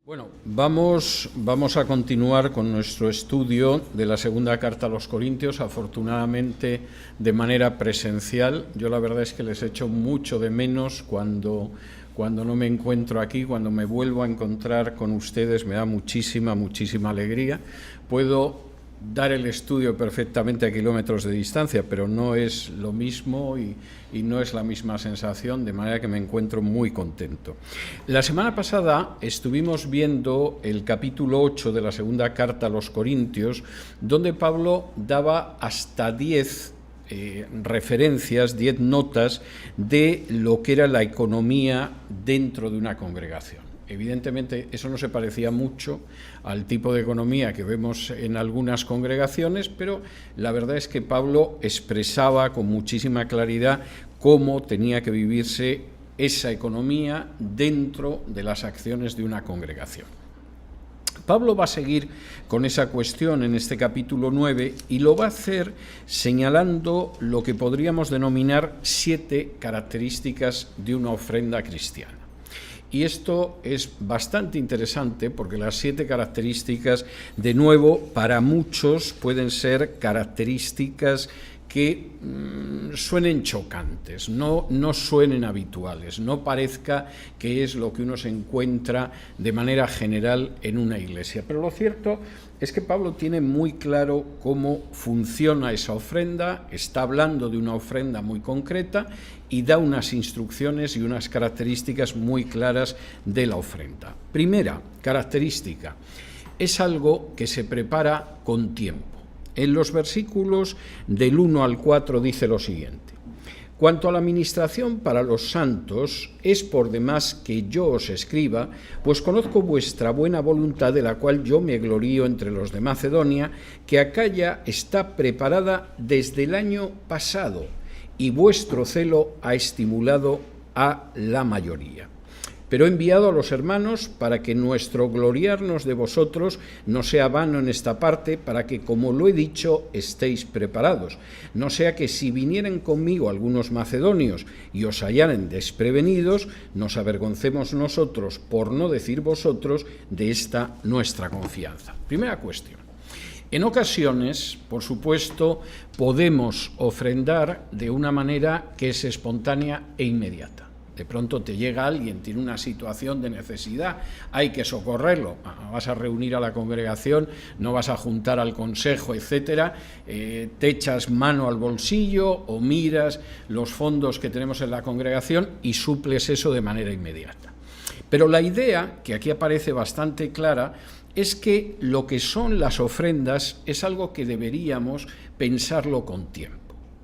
Bueno, vamos a continuar con nuestro estudio de la segunda carta a los Corintios, afortunadamente de manera presencial. Yo la verdad es que les echo mucho de menos cuando no me encuentro aquí, cuando me vuelvo a encontrar con ustedes me da muchísima alegría. Puedo dar el estudio perfectamente a kilómetros de distancia, pero no es lo mismo y no es la misma sensación, de manera que me encuentro muy contento. La semana pasada estuvimos viendo el capítulo 8 de la segunda carta a los Corintios, donde Pablo daba hasta 10 referencias, 10 notas de lo que era la economía dentro de una congregación. Evidentemente, eso no se parecía mucho al tipo de economía que vemos en algunas congregaciones, pero la verdad es que Pablo expresaba con muchísima claridad cómo tenía que vivirse esa economía dentro de las acciones de una congregación. Pablo va a seguir con esa cuestión en este capítulo 9 y lo va a hacer señalando lo que podríamos denominar 7 características de una ofrenda cristiana. Y esto es bastante interesante porque las 7 características, de nuevo, para muchos pueden ser características que suenen chocantes, no suenen habituales, no parezca que es lo que uno se encuentra de manera general en una iglesia. Pero lo cierto es que Pablo tiene muy claro cómo funciona esa ofrenda, está hablando de una ofrenda muy concreta y da unas instrucciones y unas características muy claras de la ofrenda. Primera característica, es algo que se prepara con tiempo. En los versículos del 1 al 4 dice lo siguiente: cuanto a la ministración para los santos, es por demás que yo os escriba, pues conozco vuestra buena voluntad, de la cual yo me glorío entre los de Macedonia, que Acaya está preparada desde el año pasado, y vuestro celo ha estimulado a la mayoría. Pero he enviado a los hermanos para que nuestro gloriarnos de vosotros no sea vano en esta parte, para que, como lo he dicho, estéis preparados. No sea que si vinieren conmigo algunos macedonios y os hallaren desprevenidos, nos avergoncemos nosotros, por no decir vosotros, de esta nuestra confianza. Primera cuestión. En ocasiones, por supuesto, podemos ofrendar de una manera que es espontánea e inmediata. De pronto te llega alguien, tiene una situación de necesidad, hay que socorrerlo. Vas a reunir a la congregación, no vas a juntar al consejo, etcétera, te echas mano al bolsillo o miras los fondos que tenemos en la congregación y suples eso de manera inmediata. Pero la idea, que aquí aparece bastante clara, es que lo que son las ofrendas es algo que deberíamos pensarlo con tiempo.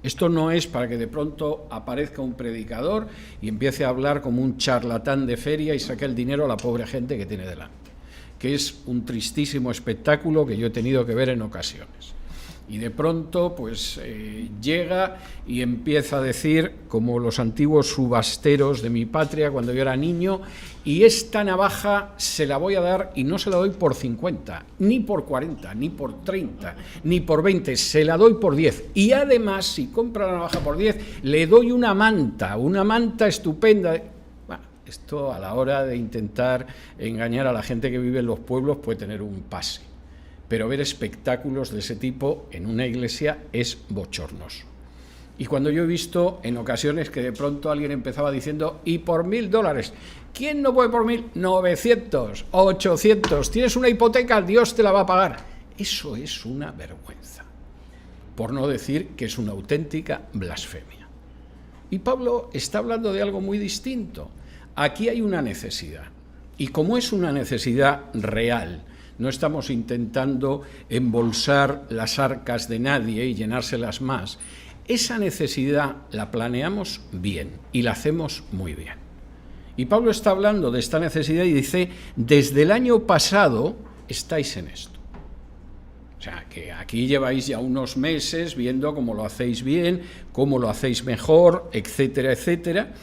Esto no es para que de pronto aparezca un predicador y empiece a hablar como un charlatán de feria y saque el dinero a la pobre gente que tiene delante, que es un tristísimo espectáculo que yo he tenido que ver en ocasiones. Y de pronto pues llega y empieza a decir, como los antiguos subasteros de mi patria cuando yo era niño, y esta navaja se la voy a dar y no se la doy por 50, ni por 40, ni por 30, ni por 20, se la doy por 10. Y además, si compra la navaja por 10, le doy una manta estupenda. Bueno, esto a la hora de intentar engañar a la gente que vive en los pueblos puede tener un pase. Pero ver espectáculos de ese tipo en una iglesia es bochornoso. Y cuando yo he visto en ocasiones que de pronto alguien empezaba diciendo, y por $1.000, ¿quién no puede por 1.000? 900, 800, tienes una hipoteca, Dios te la va a pagar. Eso es una vergüenza, por no decir que es una auténtica blasfemia. Y Pablo está hablando de algo muy distinto. Aquí hay una necesidad, y como es una necesidad real, no estamos intentando embolsar las arcas de nadie y llenárselas más. Esa necesidad la planeamos bien y la hacemos muy bien. Y Pablo está hablando de esta necesidad y dice, desde el año pasado estáis en esto. O sea, que aquí lleváis ya unos meses viendo cómo lo hacéis bien, cómo lo hacéis mejor, etcétera, etcétera.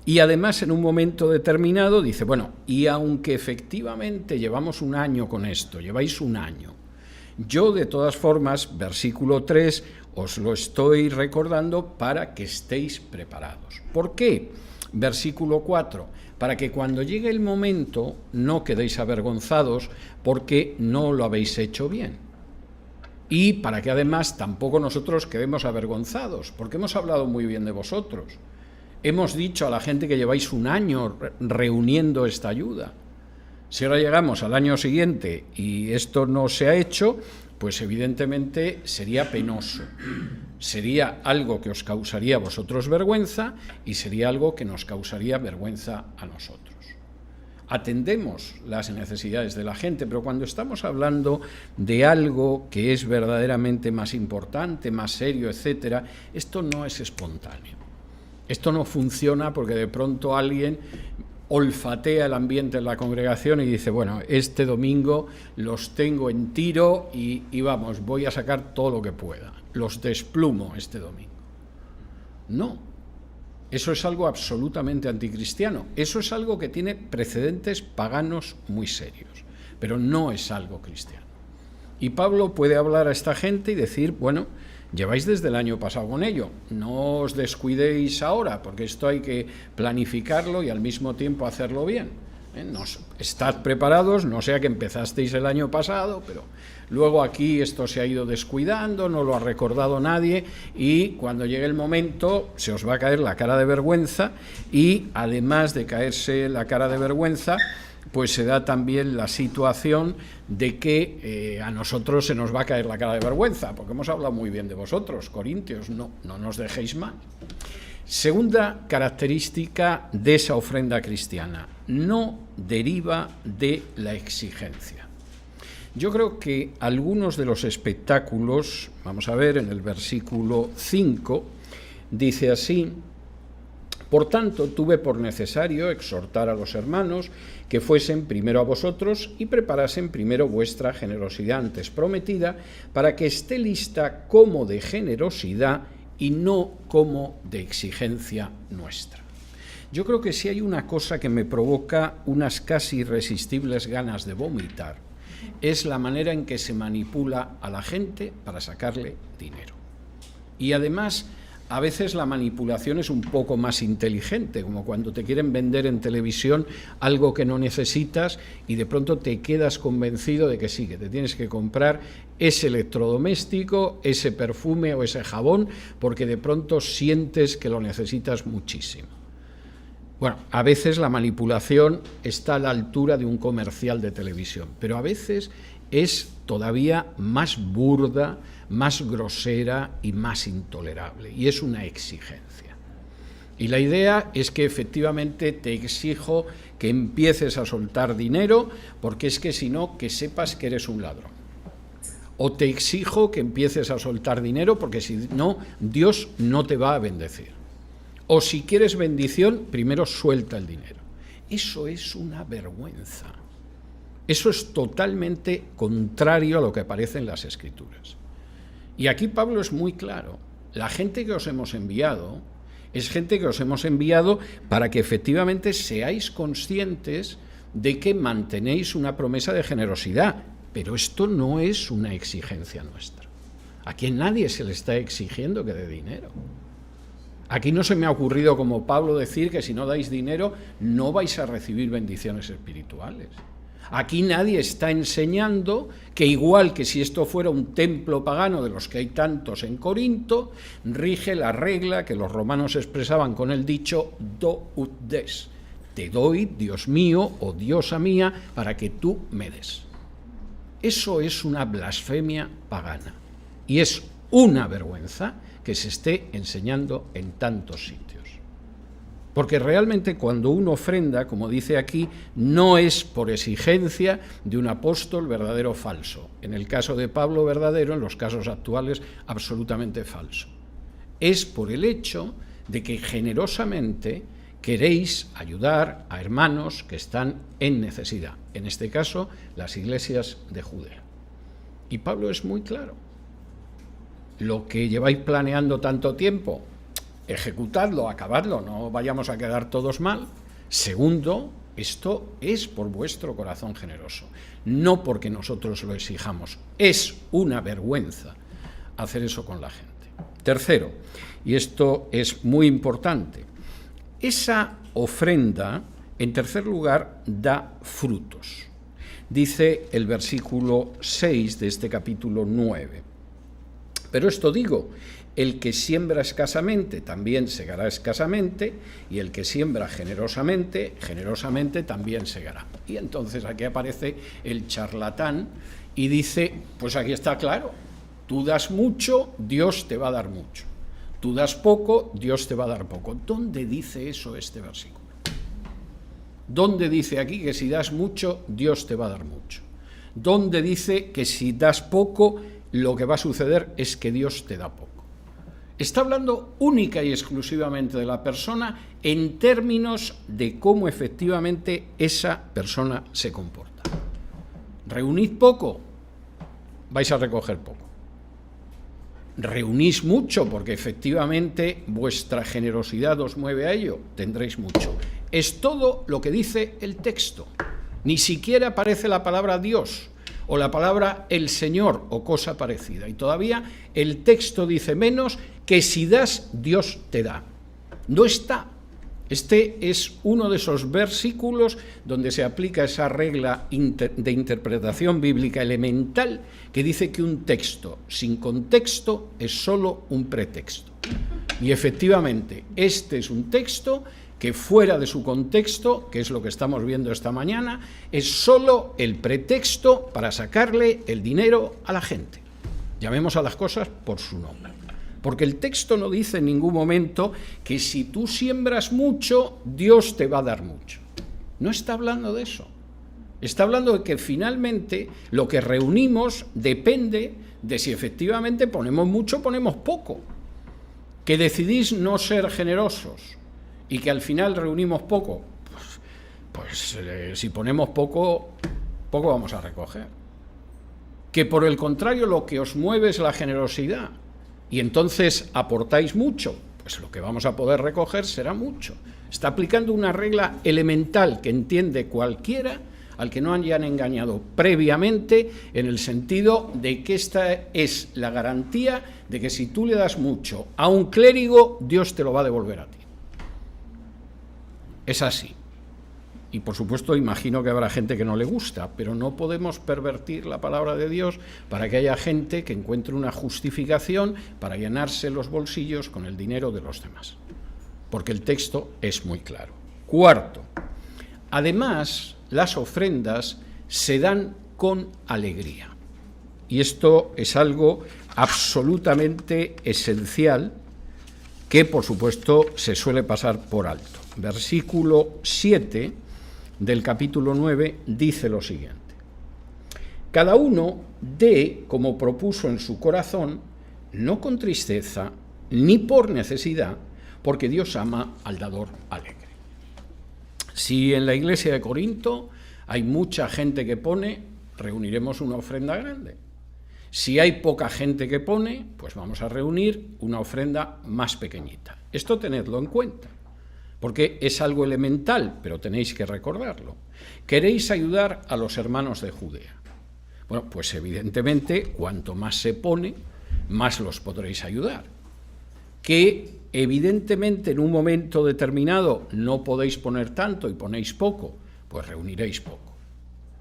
Y además, en un momento determinado, dice, bueno, y aunque efectivamente llevamos un año con esto, lleváis un año, yo de todas formas, versículo 3, os lo estoy recordando para que estéis preparados. ¿Por qué? versículo 4, para que cuando llegue el momento no quedéis avergonzados porque no lo habéis hecho bien. Y para que además tampoco nosotros quedemos avergonzados, porque hemos hablado muy bien de vosotros. Hemos dicho a la gente que lleváis un año reuniendo esta ayuda. Si ahora llegamos al año siguiente y esto no se ha hecho, pues evidentemente sería penoso. Sería algo que os causaría a vosotros vergüenza y sería algo que nos causaría vergüenza a nosotros. Atendemos las necesidades de la gente, pero cuando estamos hablando de algo que es verdaderamente más importante, más serio, etcétera, esto no es espontáneo. Esto no funciona porque de pronto alguien olfatea el ambiente en la congregación y dice, bueno, este domingo los tengo en tiro y vamos, voy a sacar todo lo que pueda. Los desplumo este domingo. No. Eso es algo absolutamente anticristiano. Eso es algo que tiene precedentes paganos muy serios, pero no es algo cristiano. Y Pablo puede hablar a esta gente y decir, bueno, lleváis desde el año pasado con ello, no os descuidéis ahora, porque esto hay que planificarlo y al mismo tiempo hacerlo bien. Estad preparados, no sea que empezasteis el año pasado, pero luego aquí esto se ha ido descuidando, no lo ha recordado nadie y cuando llegue el momento se os va a caer la cara de vergüenza y además de caerse la cara de vergüenza, pues se da también la situación de que a nosotros se nos va a caer la cara de vergüenza, porque hemos hablado muy bien de vosotros, corintios, no nos dejéis mal. Segunda característica de esa ofrenda cristiana, no deriva de la exigencia. Yo creo que algunos de los espectáculos, vamos a ver en el versículo 5, dice así, por tanto tuve por necesario exhortar a los hermanos que fuesen primero a vosotros y preparasen primero vuestra generosidad antes prometida, para que esté lista como de generosidad y no como de exigencia nuestra. Yo creo que si hay una cosa que me provoca unas casi irresistibles ganas de vomitar, es la manera en que se manipula a la gente para sacarle dinero. Y además, a veces la manipulación es un poco más inteligente, como cuando te quieren vender en televisión algo que no necesitas y de pronto te quedas convencido de que sí, que te tienes que comprar ese electrodoméstico, ese perfume o ese jabón, porque de pronto sientes que lo necesitas muchísimo. Bueno, a veces la manipulación está a la altura de un comercial de televisión, pero a veces es todavía más burda, más grosera y más intolerable, y es una exigencia. Y la idea es que efectivamente te exijo que empieces a soltar dinero, porque es que si no, que sepas que eres un ladrón. O te exijo que empieces a soltar dinero, porque si no, Dios no te va a bendecir. O si quieres bendición, primero suelta el dinero. Eso es una vergüenza. Eso es totalmente contrario a lo que aparece en las Escrituras. Y aquí Pablo es muy claro. La gente que os hemos enviado es gente que os hemos enviado para que efectivamente seáis conscientes de que mantenéis una promesa de generosidad. Pero esto no es una exigencia nuestra. Aquí a nadie se le está exigiendo que dé dinero. Aquí no se me ha ocurrido, como Pablo, decir que si no dais dinero no vais a recibir bendiciones espirituales. Aquí nadie está enseñando que igual que si esto fuera un templo pagano de los que hay tantos en Corinto, rige la regla que los romanos expresaban con el dicho do ut des. Te doy, Dios mío o diosa mía, para que tú me des. Eso es una blasfemia pagana y es una vergüenza que se esté enseñando en tantos sitios. Porque realmente cuando uno ofrenda, como dice aquí, no es por exigencia de un apóstol verdadero o falso. En el caso de Pablo, verdadero; en los casos actuales, absolutamente falso. Es por el hecho de que generosamente queréis ayudar a hermanos que están en necesidad. En este caso, las iglesias de Judea. Y Pablo es muy claro. Lo que lleváis planeando tanto tiempo, ejecutadlo, acabadlo, no vayamos a quedar todos mal. Segundo, esto es por vuestro corazón generoso, no porque nosotros lo exijamos. Es una vergüenza hacer eso con la gente. Tercero, y esto es muy importante, esa ofrenda, en tercer lugar, da frutos. Dice el versículo 6 de este capítulo 9. Pero esto digo, el que siembra escasamente también segará escasamente, y el que siembra generosamente, generosamente también segará. Y entonces aquí aparece el charlatán y dice, pues aquí está claro, tú das mucho, Dios te va a dar mucho. Tú das poco, Dios te va a dar poco. ¿Dónde dice eso este versículo? ¿Dónde dice aquí que si das mucho, Dios te va a dar mucho? ¿Dónde dice que si das poco, lo que va a suceder es que Dios te da poco? Está hablando única y exclusivamente de la persona en términos de cómo efectivamente esa persona se comporta. Reunid poco, vais a recoger poco. Reunís mucho, porque efectivamente vuestra generosidad os mueve a ello, tendréis mucho. Es todo lo que dice el texto. Ni siquiera aparece la palabra Dios o la palabra el Señor o cosa parecida. Y todavía el texto dice menos que si das, Dios te da. No está. Este es uno de esos versículos donde se aplica esa regla de interpretación bíblica elemental que dice que un texto sin contexto es solo un pretexto. Y efectivamente, este es un texto que fuera de su contexto, que es lo que estamos viendo esta mañana, es solo el pretexto para sacarle el dinero a la gente. Llamemos a las cosas por su nombre. Porque el texto no dice en ningún momento que si tú siembras mucho, Dios te va a dar mucho. No está hablando de eso. Está hablando de que finalmente lo que reunimos depende de si efectivamente ponemos mucho o ponemos poco. Que decidís no ser generosos y que al final reunimos poco, pues si ponemos poco, poco vamos a recoger. Que por el contrario lo que os mueve es la generosidad y entonces aportáis mucho, pues lo que vamos a poder recoger será mucho. Está aplicando una regla elemental que entiende cualquiera al que no hayan engañado previamente, en el sentido de que esta es la garantía de que si tú le das mucho a un clérigo, Dios te lo va a devolver a ti. Es así. Y por supuesto imagino que habrá gente que no le gusta, pero no podemos pervertir la palabra de Dios para que haya gente que encuentre una justificación para llenarse los bolsillos con el dinero de los demás. Porque el texto es muy claro. Cuarto, además, las ofrendas se dan con alegría. Y esto es algo absolutamente esencial que, por supuesto, se suele pasar por alto. Versículo 7 del capítulo 9 dice lo siguiente: cada uno dé como propuso en su corazón, no con tristeza ni por necesidad, porque Dios ama al dador alegre. Si en la iglesia de Corinto hay mucha gente que pone, reuniremos una ofrenda grande. Si hay poca gente que pone, pues vamos a reunir una ofrenda más pequeñita. Esto tenedlo en cuenta, porque es algo elemental, pero tenéis que recordarlo. ¿Queréis ayudar a los hermanos de Judea? Bueno, pues evidentemente, cuanto más se pone, más los podréis ayudar. Que evidentemente en un momento determinado no podéis poner tanto y ponéis poco, pues reuniréis poco.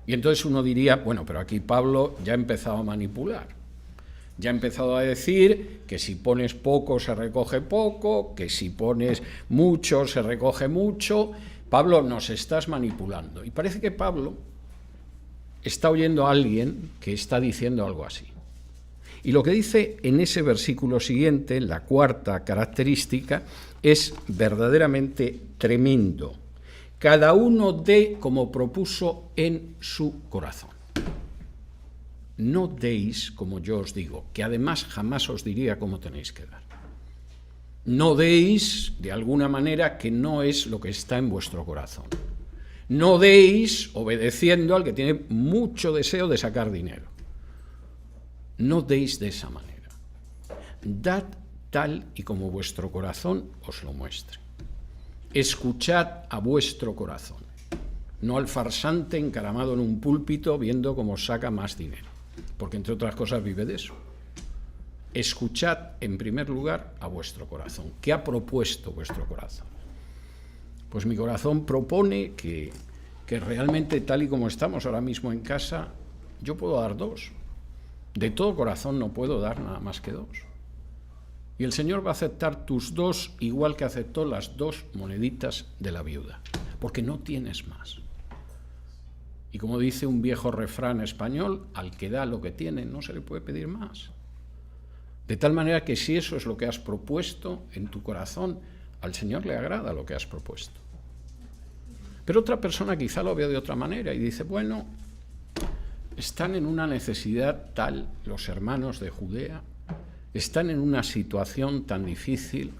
Y entonces uno diría, bueno, pero aquí Pablo ya ha empezado a manipular. Ya ha empezado a decir que si pones poco se recoge poco, que si pones mucho se recoge mucho. Pablo, nos estás manipulando. Y parece que Pablo está oyendo a alguien que está diciendo algo así. Y lo que dice en ese versículo siguiente, la cuarta característica, es verdaderamente tremendo. Cada uno dé como propuso en su corazón. No deis como yo os digo, que además jamás os diría cómo tenéis que dar. No deis de alguna manera que no es lo que está en vuestro corazón. No deis obedeciendo al que tiene mucho deseo de sacar dinero. No deis de esa manera. Dad tal y como vuestro corazón os lo muestre. Escuchad a vuestro corazón, no al farsante encaramado en un púlpito viendo cómo saca más dinero, porque entre otras cosas vive de eso. Escuchad en primer lugar a vuestro corazón. ¿Qué ha propuesto vuestro corazón? Pues mi corazón propone que realmente, tal y como estamos ahora mismo en casa, yo puedo dar 2. De todo corazón no puedo dar nada más que 2. Y el Señor va a aceptar tus 2 igual que aceptó las 2 moneditas de la viuda, porque no tienes más. Y como dice un viejo refrán español, al que da lo que tiene no se le puede pedir más. De tal manera que si eso es lo que has propuesto en tu corazón, al Señor le agrada lo que has propuesto. Pero otra persona quizá lo vea de otra manera y dice, bueno, están en una necesidad tal los hermanos de Judea, están en una situación tan difícil.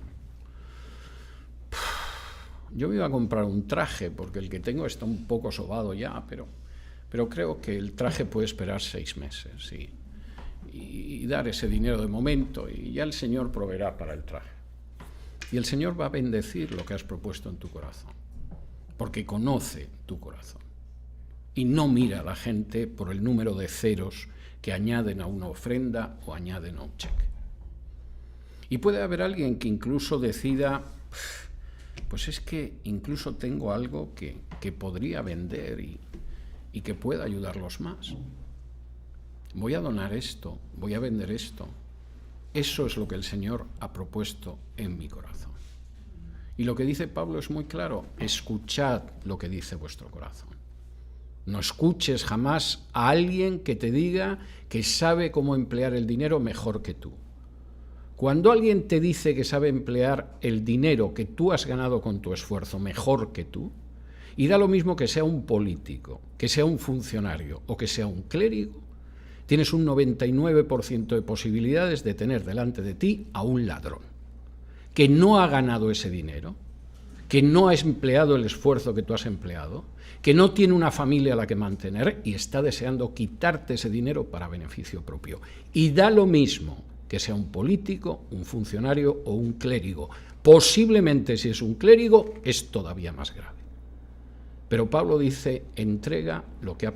Yo me iba a comprar un traje, porque el que tengo está un poco sobado ya, pero creo que el traje puede esperar 6 meses y dar ese dinero de momento, y ya el Señor proveerá para el traje. Y el Señor va a bendecir lo que has propuesto en tu corazón, porque conoce tu corazón. Y no mira a la gente por el número de ceros que añaden a una ofrenda o añaden a un cheque. Y puede haber alguien que incluso decida, pues es que incluso tengo algo que podría vender y que pueda ayudarlos más. Voy a donar esto, voy a vender esto. Eso es lo que el Señor ha propuesto en mi corazón. Y lo que dice Pablo es muy claro, escuchad lo que dice vuestro corazón. No escuches jamás a alguien que te diga que sabe cómo emplear el dinero mejor que tú. Cuando alguien te dice que sabe emplear el dinero que tú has ganado con tu esfuerzo mejor que tú, y da lo mismo que sea un político, que sea un funcionario o que sea un clérigo, tienes un 99% de posibilidades de tener delante de ti a un ladrón, que no ha ganado ese dinero, que no ha empleado el esfuerzo que tú has empleado, que no tiene una familia a la que mantener y está deseando quitarte ese dinero para beneficio propio. Y da lo mismo que sea un político, un funcionario o un clérigo. Posiblemente, si es un clérigo, es todavía más grave. Pero Pablo dice, entrega lo que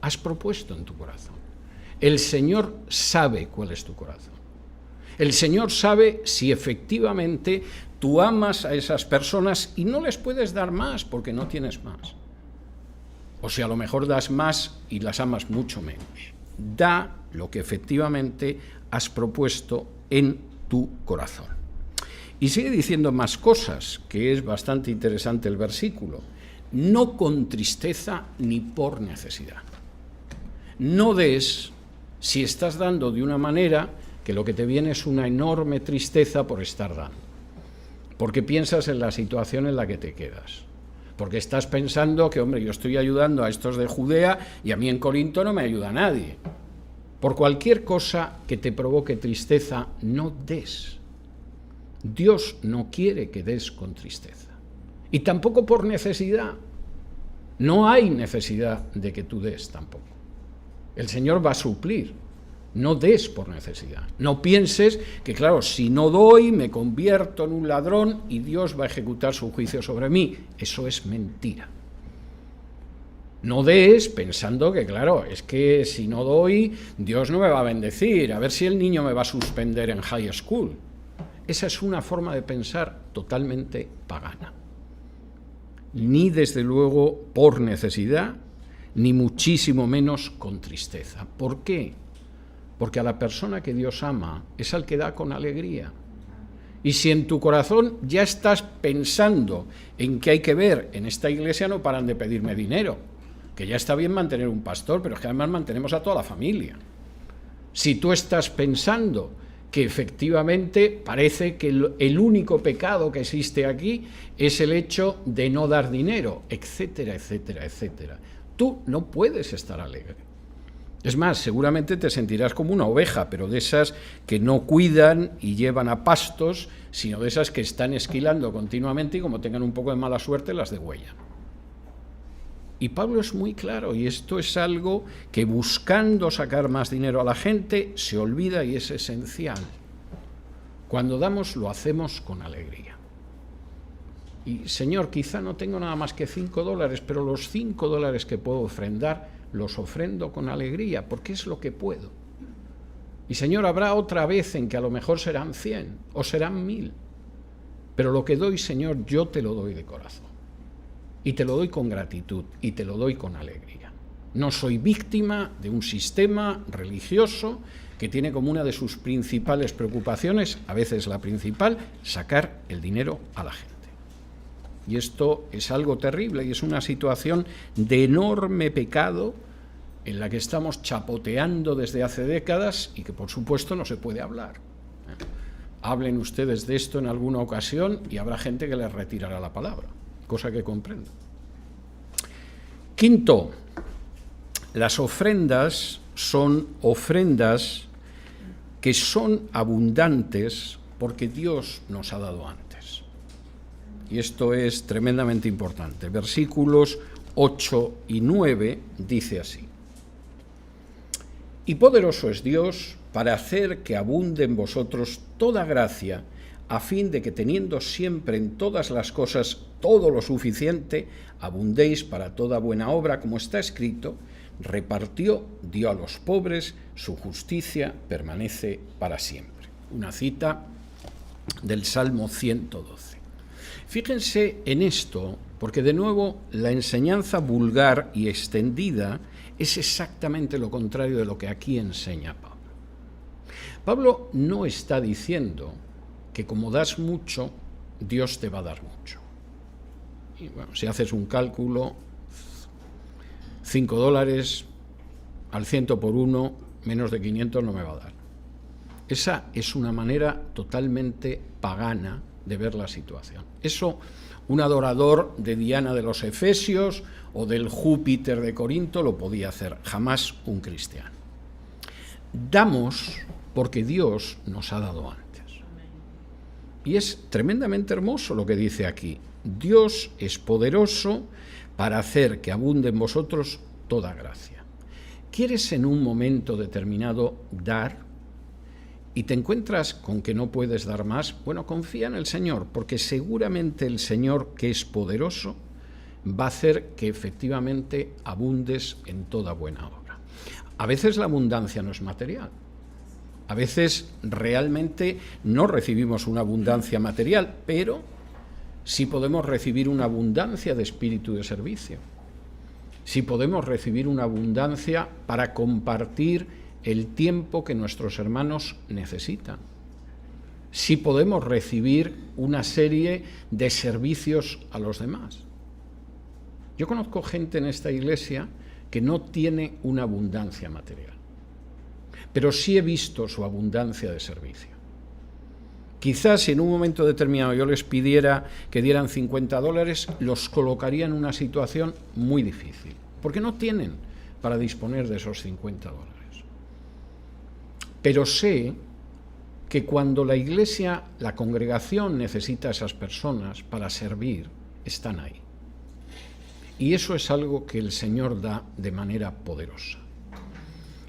has propuesto en tu corazón. El Señor sabe cuál es tu corazón. El Señor sabe si efectivamente tú amas a esas personas y no les puedes dar más porque no tienes más. O si a lo mejor das más y las amas mucho menos. Da lo que efectivamente has propuesto en tu corazón. Y sigue diciendo más cosas, que es bastante interesante el versículo. No con tristeza ni por necesidad. No des si estás dando de una manera que lo que te viene es una enorme tristeza por estar dando. Porque piensas en la situación en la que te quedas. Porque estás pensando que, hombre, yo estoy ayudando a estos de Judea y a mí en Corinto no me ayuda nadie. Por cualquier cosa que te provoque tristeza, no des. Dios no quiere que des con tristeza. Y tampoco por necesidad. No hay necesidad de que tú des tampoco. El Señor va a suplir. No des por necesidad. No pienses que, claro, si no doy, me convierto en un ladrón y Dios va a ejecutar su juicio sobre mí. Eso es mentira. No des pensando que, claro, es que si no doy, Dios no me va a bendecir. A ver si el niño me va a suspender en high school. Esa es una forma de pensar totalmente pagana. Ni desde luego por necesidad, ni muchísimo menos con tristeza. ¿Por qué? Porque a la persona que Dios ama es al que da con alegría. Y si en tu corazón ya estás pensando en que hay que ver, en esta iglesia no paran de pedirme dinero, que ya está bien mantener un pastor, pero es que además mantenemos a toda la familia. Si tú estás pensando que efectivamente parece que el único pecado que existe aquí es el hecho de no dar dinero, etcétera, etcétera, etcétera, tú no puedes estar alegre. Es más, seguramente te sentirás como una oveja, pero de esas que no cuidan y llevan a pastos, sino de esas que están esquilando continuamente y como tengan un poco de mala suerte las degüellan. Y Pablo es muy claro, y esto es algo que buscando sacar más dinero a la gente se olvida y es esencial. Cuando damos lo hacemos con alegría. Y Señor, quizá no tengo nada más que $5, pero los $5 que puedo ofrendar los ofrendo con alegría, porque es lo que puedo. Y Señor, habrá otra vez en que a lo mejor serán 100 o serán 1000. pero lo que doy, Señor, yo te lo doy de corazón. Y te lo doy con gratitud, y te lo doy con alegría. No soy víctima de un sistema religioso que tiene como una de sus principales preocupaciones, a veces la principal, sacar el dinero a la gente. Y esto es algo terrible y es una situación de enorme pecado en la que estamos chapoteando desde hace décadas y que por supuesto no se puede hablar. Hablen ustedes de esto en alguna ocasión y habrá gente que les retirará la palabra, cosa que comprendo. Quinto, las ofrendas son ofrendas que son abundantes porque Dios nos ha dado antes. Y esto es tremendamente importante. Versículos 8 y 9 dice así: Y poderoso es Dios para hacer que abunde en vosotros toda gracia, a fin de que teniendo siempre en todas las cosas todo lo suficiente, abundéis para toda buena obra, como está escrito: repartió, dio a los pobres, su justicia permanece para siempre. Una cita del Salmo 112. Fíjense en esto, porque de nuevo la enseñanza vulgar y extendida es exactamente lo contrario de lo que aquí enseña Pablo. Pablo no está diciendo que como das mucho, Dios te va a dar mucho. Y bueno, si haces un cálculo, $5 al 100 por 1, menos de 500 no me va a dar. Esa es una manera totalmente pagana de ver la situación. Eso, un adorador de Diana de los Efesios o del Júpiter de Corinto lo podía hacer, jamás un cristiano. Damos porque Dios nos ha dado antes. Y es tremendamente hermoso lo que dice aquí. Dios es poderoso para hacer que abunde en vosotros toda gracia. ¿Quieres en un momento determinado dar y te encuentras con que no puedes dar más? Bueno, confía en el Señor, porque seguramente el Señor, que es poderoso, va a hacer que efectivamente abundes en toda buena obra. A veces la abundancia no es material. A veces realmente no recibimos una abundancia material, pero sí podemos recibir una abundancia de espíritu de servicio. Sí podemos recibir una abundancia para compartir el tiempo que nuestros hermanos necesitan. Sí podemos recibir una serie de servicios a los demás. Yo conozco gente en esta iglesia que no tiene una abundancia material, pero sí he visto su abundancia de servicio. Quizás si en un momento determinado yo les pidiera que dieran $50, los colocaría en una situación muy difícil, porque no tienen para disponer de esos $50. Pero sé que cuando la iglesia, la congregación necesita a esas personas para servir, están ahí. Y eso es algo que el Señor da de manera poderosa.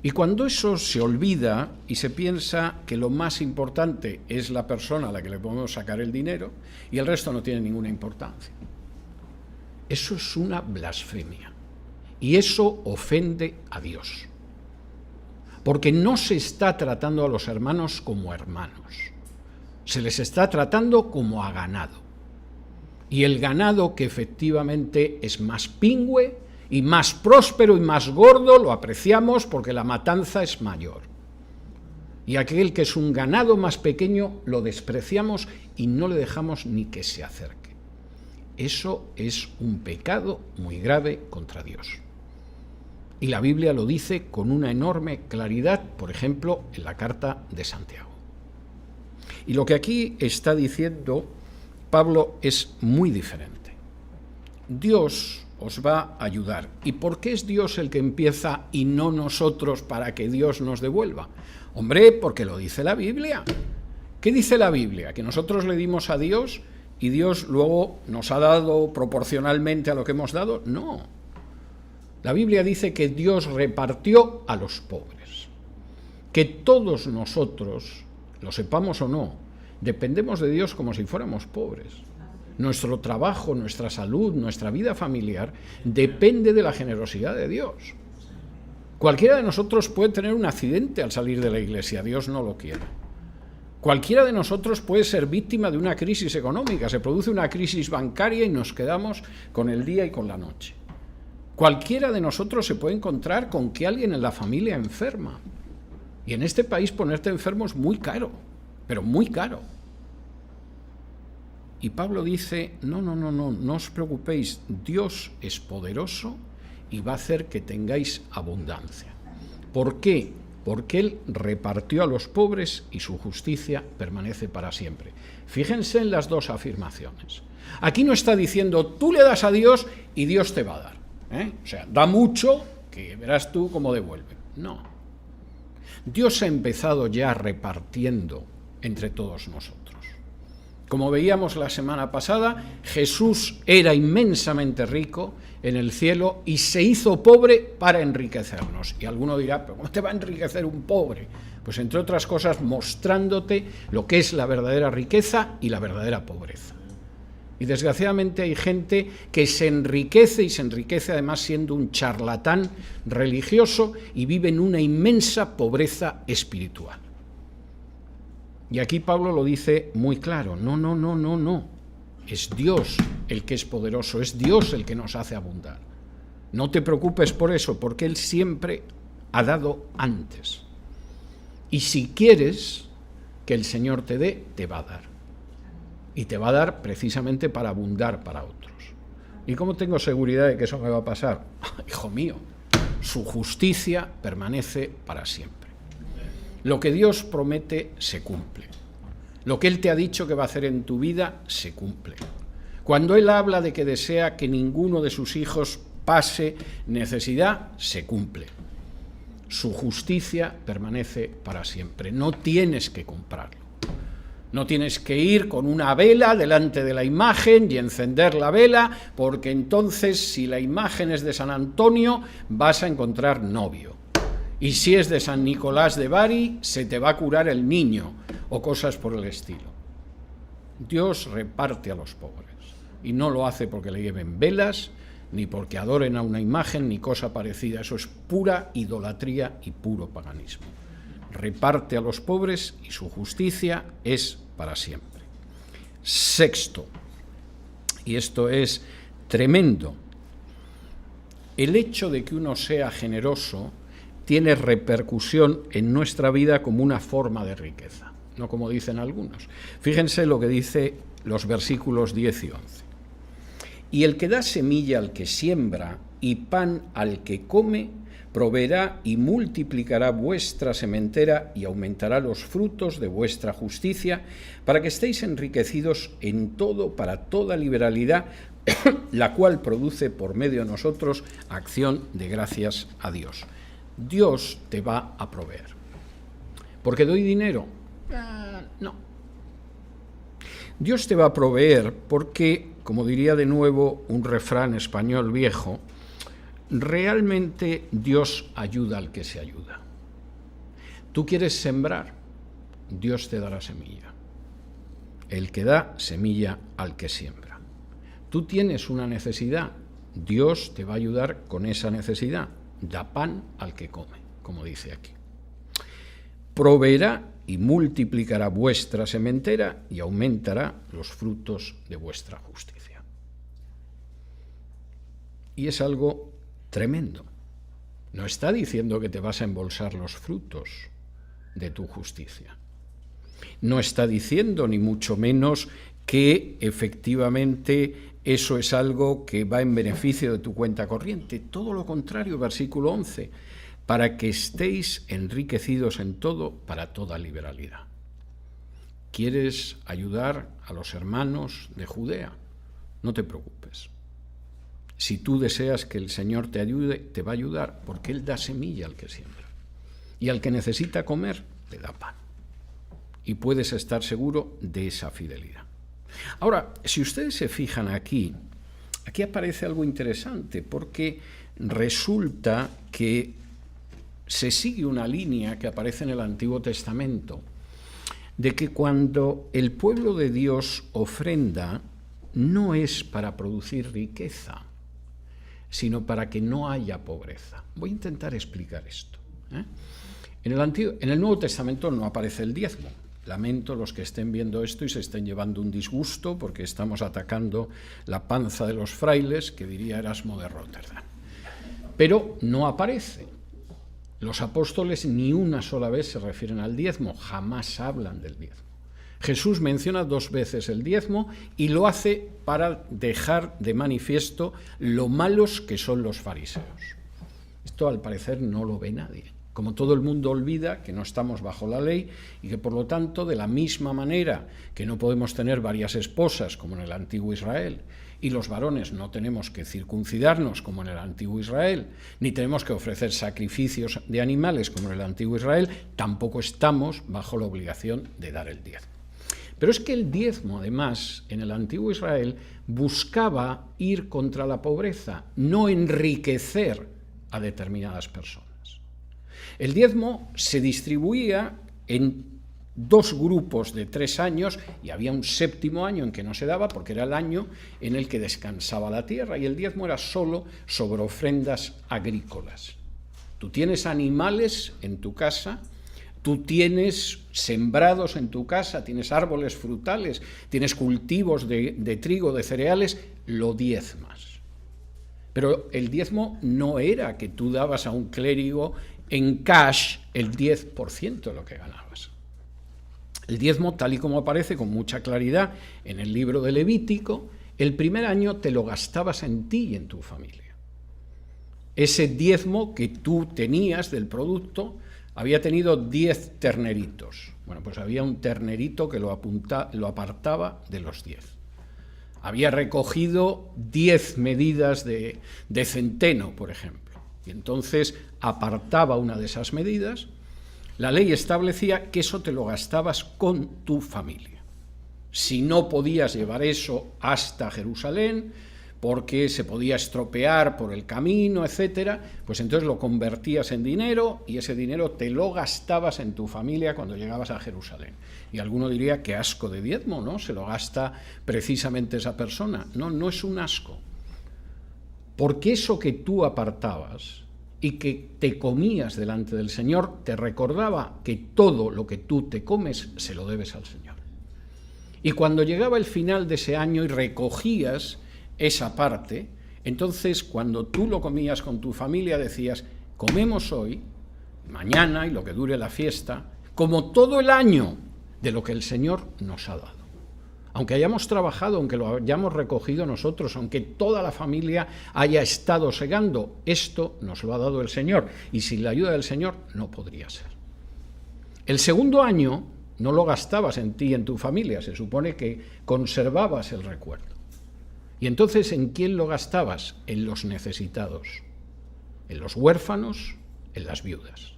Y cuando eso se olvida y se piensa que lo más importante es la persona a la que le podemos sacar el dinero y el resto no tiene ninguna importancia, eso es una blasfemia. Y eso ofende a Dios. Porque no se está tratando a los hermanos como hermanos. Se les está tratando como a ganado. Y el ganado que efectivamente es más pingüe y más próspero y más gordo lo apreciamos porque la matanza es mayor. Y aquel que es un ganado más pequeño lo despreciamos y no le dejamos ni que se acerque. Eso es un pecado muy grave contra Dios. Y la Biblia lo dice con una enorme claridad, por ejemplo, en la carta de Santiago. Y lo que aquí está diciendo Pablo es muy diferente. Dios os va a ayudar. ¿Y por qué es Dios el que empieza y no nosotros para que Dios nos devuelva? Hombre, porque lo dice la Biblia. ¿Qué dice la Biblia? ¿Que nosotros le dimos a Dios y Dios luego nos ha dado proporcionalmente a lo que hemos dado? No. La Biblia dice que Dios repartió a los pobres. Que todos nosotros, lo sepamos o no, dependemos de Dios como si fuéramos pobres. Nuestro trabajo, nuestra salud, nuestra vida familiar depende de la generosidad de Dios. Cualquiera de nosotros puede tener un accidente al salir de la iglesia, Dios no lo quiere. Cualquiera de nosotros puede ser víctima de una crisis económica. Se produce una crisis bancaria y nos quedamos con el día y con la noche. Cualquiera de nosotros se puede encontrar con que alguien en la familia enferma. Y en este país ponerte enfermo es muy caro, pero muy caro. Y Pablo dice, no os preocupéis, Dios es poderoso y va a hacer que tengáis abundancia. ¿Por qué? Porque Él repartió a los pobres y su justicia permanece para siempre. Fíjense en las dos afirmaciones. Aquí no está diciendo, tú le das a Dios y Dios te va a dar. O sea, da mucho, que verás tú cómo devuelve. No. Dios ha empezado ya repartiendo entre todos nosotros. Como veíamos la semana pasada, Jesús era inmensamente rico en el cielo y se hizo pobre para enriquecernos. Y alguno dirá, ¿pero cómo te va a enriquecer un pobre? Pues entre otras cosas mostrándote lo que es la verdadera riqueza y la verdadera pobreza. Y desgraciadamente hay gente que se enriquece y se enriquece además siendo un charlatán religioso y vive en una inmensa pobreza espiritual. Y aquí Pablo lo dice muy claro, no. Es Dios el que es poderoso, es Dios el que nos hace abundar. No te preocupes por eso, porque Él siempre ha dado antes. Y si quieres que el Señor te dé, te va a dar. Y te va a dar precisamente para abundar para otros. ¿Y cómo tengo seguridad de que eso me va a pasar? Hijo mío, su justicia permanece para siempre. Lo que Dios promete se cumple. Lo que Él te ha dicho que va a hacer en tu vida se cumple. Cuando Él habla de que desea que ninguno de sus hijos pase necesidad, se cumple. Su justicia permanece para siempre. No tienes que comprarlo. No tienes que ir con una vela delante de la imagen y encender la vela, porque entonces, si la imagen es de San Antonio, vas a encontrar novio. Y si es de San Nicolás de Bari, se te va a curar el niño, o cosas por el estilo. Dios reparte a los pobres, y no lo hace porque le lleven velas, ni porque adoren a una imagen, ni cosa parecida. Eso es pura idolatría y puro paganismo. Reparte a los pobres y su justicia es para siempre. Sexto, y esto es tremendo, el hecho de que uno sea generoso tiene repercusión en nuestra vida como una forma de riqueza, no como dicen algunos. Fíjense lo que dice los versículos 10 y 11. Y el que da semilla al que siembra y pan al que come, proveerá y multiplicará vuestra sementera y aumentará los frutos de vuestra justicia, para que estéis enriquecidos en todo para toda liberalidad, la cual produce por medio de nosotros acción de gracias a Dios. Dios te va a proveer. ¿Porque doy dinero? No. Dios te va a proveer porque, como diría de nuevo un refrán español viejo, realmente Dios ayuda al que se ayuda. Tú quieres sembrar, Dios te dará semilla. El que da semilla al que siembra. Tú tienes una necesidad, Dios te va a ayudar con esa necesidad. Da pan al que come, como dice aquí. Proveerá y multiplicará vuestra sementera y aumentará los frutos de vuestra justicia. Y es algo tremendo. No está diciendo que te vas a embolsar los frutos de tu justicia. No está diciendo, ni mucho menos, que efectivamente eso es algo que va en beneficio de tu cuenta corriente. Todo lo contrario, versículo 11, para que estéis enriquecidos en todo para toda liberalidad. ¿Quieres ayudar a los hermanos de Judea? No te preocupes. Si tú deseas que el Señor te ayude, te va a ayudar, porque Él da semilla al que siembra. Y al que necesita comer, le da pan. Y puedes estar seguro de esa fidelidad. Ahora, si ustedes se fijan aquí aparece algo interesante, porque resulta que se sigue una línea que aparece en el Antiguo Testamento, de que cuando el pueblo de Dios ofrenda, no es para producir riqueza, sino para que no haya pobreza. Voy a intentar explicar esto. En el Nuevo Testamento no aparece el diezmo. lamento los que estén viendo esto y se estén llevando un disgusto porque estamos atacando la panza de los frailes, que diría Erasmo de Róterdam. Pero no aparece. Los apóstoles ni una sola vez se refieren al diezmo, jamás hablan del diezmo. Jesús menciona 2 veces el diezmo y lo hace para dejar de manifiesto lo malos que son los fariseos. Esto al parecer no lo ve nadie. Como todo el mundo olvida que no estamos bajo la ley y que por lo tanto, de la misma manera que no podemos tener varias esposas como en el antiguo Israel, y los varones no tenemos que circuncidarnos como en el antiguo Israel, ni tenemos que ofrecer sacrificios de animales como en el antiguo Israel, tampoco estamos bajo la obligación de dar el diezmo. Pero es que el diezmo, además, en el antiguo Israel, buscaba ir contra la pobreza, no enriquecer a determinadas personas. El diezmo se distribuía en 2 grupos de 3 años y había un 7º año en que no se daba porque era el año en el que descansaba la tierra, y el diezmo era solo sobre ofrendas agrícolas. Tú tienes animales en tu casa, tú tienes sembrados en tu casa, tienes árboles frutales, tienes cultivos de trigo, de cereales, lo diezmas. Pero el diezmo no era que tú dabas a un clérigo en cash el 10% de lo que ganabas. El diezmo, tal y como aparece con mucha claridad en el libro de Levítico, el primer año te lo gastabas en ti y en tu familia. Ese diezmo que tú tenías del producto había tenido 10 terneritos. Bueno, pues había un ternerito que lo apartaba de los 10. Había recogido 10 medidas de centeno, por ejemplo, y entonces apartaba una de esas medidas. La ley establecía que eso te lo gastabas con tu familia. Si no podías llevar eso hasta Jerusalén, porque se podía estropear por el camino, etcétera, pues entonces lo convertías en dinero y ese dinero te lo gastabas en tu familia cuando llegabas a Jerusalén. Y alguno diría, qué asco de diezmo, ¿no? Se lo gasta precisamente esa persona. No, no es un asco. Porque eso que tú apartabas y que te comías delante del Señor, te recordaba que todo lo que tú te comes se lo debes al Señor. Y cuando llegaba el final de ese año y recogías esa parte, entonces cuando tú lo comías con tu familia decías, comemos hoy, mañana y lo que dure la fiesta, como todo el año de lo que el Señor nos ha dado. Aunque hayamos trabajado, aunque lo hayamos recogido nosotros, aunque toda la familia haya estado segando, esto nos lo ha dado el Señor, y sin la ayuda del Señor no podría ser. El segundo año no lo gastabas en ti y en tu familia, se supone que conservabas el recuerdo. Y entonces, ¿en quién lo gastabas? En los necesitados, en los huérfanos, en las viudas.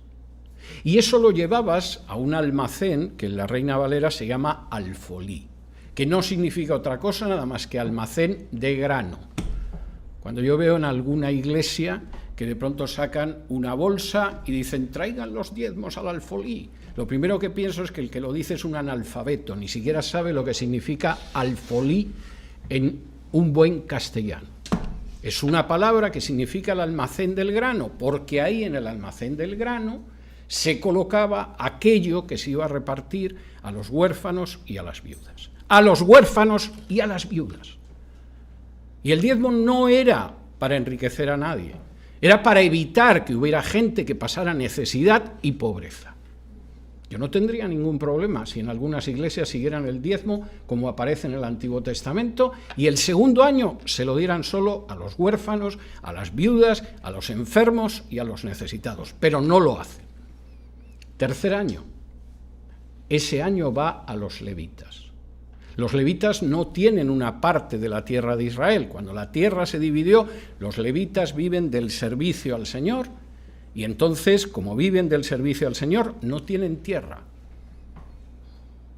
Y eso lo llevabas a un almacén que en la Reina Valera se llama alfolí, que no significa otra cosa nada más que almacén de grano. Cuando yo veo en alguna iglesia que de pronto sacan una bolsa y dicen, traigan los diezmos al alfolí, lo primero que pienso es que el que lo dice es un analfabeto, ni siquiera sabe lo que significa alfolí en un buen castellano. Es una palabra que significa el almacén del grano, porque ahí en el almacén del grano se colocaba aquello que se iba a repartir a los huérfanos y a las viudas. A los huérfanos y a las viudas. Y el diezmo no era para enriquecer a nadie, era para evitar que hubiera gente que pasara necesidad y pobreza. Yo no tendría ningún problema si en algunas iglesias siguieran el diezmo, como aparece en el Antiguo Testamento, y el segundo año se lo dieran solo a los huérfanos, a las viudas, a los enfermos y a los necesitados, pero no lo hacen. Tercer año, ese año va a los levitas. Los levitas no tienen una parte de la tierra de Israel. Cuando la tierra se dividió, los levitas viven del servicio al Señor, y entonces, como viven del servicio al Señor, no tienen tierra.